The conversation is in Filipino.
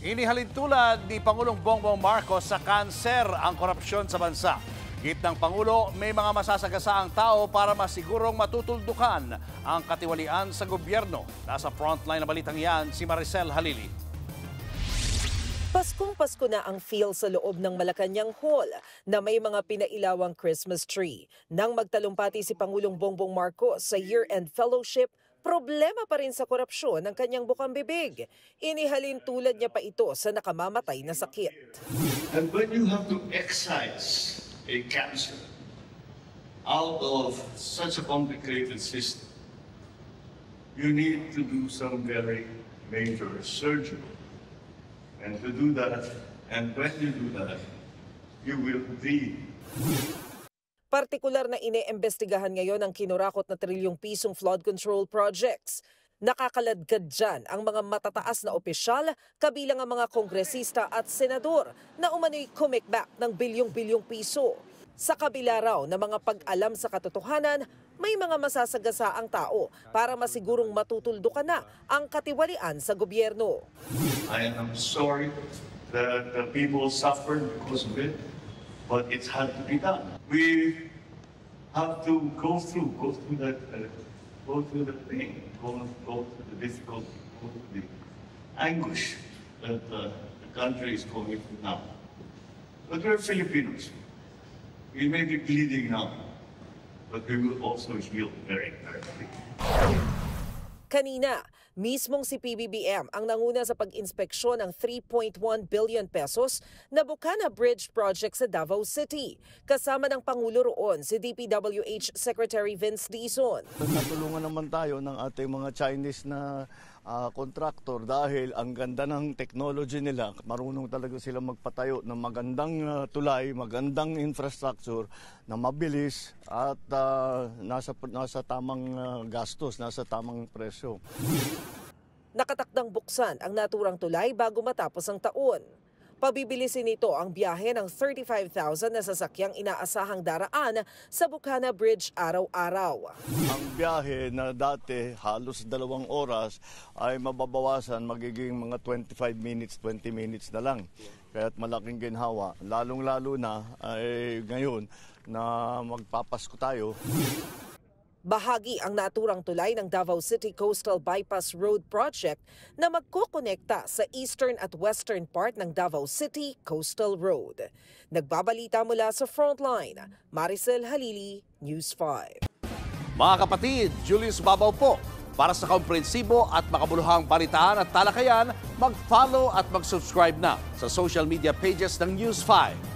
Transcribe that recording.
Inihalin tulad ni Pangulong Bongbong Marcos sa kanser ang korupsyon sa bansa. Git ng Pangulo, may mga masasagasaang tao para masigurong matutuldukan ang katiwalian sa gobyerno. Nasa frontline na balitang yan si Maricel Halili. Paskong Pasko na ang feel sa loob ng Malacanang Hall na may mga pinailawang Christmas tree. Nang magtalumpati si Pangulong Bongbong Marcos sa year-end fellowship, problema pa rin sa korupsyon ng kanyang bukang bibig. Inihalin tulad niya pa ito sa nakamamatay na sakit. And when you have to excise a cancer out of such a complicated system, you need to do some very major surgery. And to do that, and when you do that, you will bleed. Partikular na ine-imbestigahan ngayon ang kinurakot na trilyong-pisong flood control projects. Nakakaladkad dyan ang mga matataas na opisyal, kabilang ang mga kongresista at senador na umano'y kumikback ng bilyong-bilyong piso. Sa kabila raw na mga pag-alam sa katotohanan, may mga masasagasaang tao para masigurong matutuldukan na ang katiwalian sa gobyerno. I am sorry that the people suffered because of it, but it's had to be done. We have to go through that pain, go through the difficulty, go through the anguish that the country is going through now. But we're Filipinos. We may be bleeding now, but we will also heal very, very quickly. Kanina, mismong si PBBM ang nanguna sa pag-inspeksyon ng 3.1 billion pesos na Bukana Bridge project sa Davao City. Kasama ng Pangulo roon si DPWH Secretary Vince Dizon. Natulungan naman tayo ng ating mga Chinese na contractor dahil ang ganda ng technology nila. Marunong talaga sila magpatayo ng magandang tulay, magandang infrastructure na mabilis at nasa tamang gastos, nasa tamang presyo. Nakatakdang buksan ang naturang tulay bago matapos ang taon. Pabibilisin nito ang biyahe ng 35,000 na sasakyang inaasahang daraan sa Bukana Bridge araw-araw. Ang biyahe na dati halos 2 oras ay mababawasan, magiging mga 25 minutes, 20 minutes na lang. Kaya't malaking ginhawa, lalong-lalo na ay ngayon na magpapasko tayo. Bahagi ang naturang tulay ng Davao City Coastal Bypass Road Project na magkokonekta sa eastern at western part ng Davao City Coastal Road. Nagbabalita mula sa Frontline, Maricel Halili, News 5. Mga kapatid, Julius Babaw po. Para sa komprehensibo at makabuluhang balitaan at talakayan, mag-follow at mag-subscribe na sa social media pages ng News 5.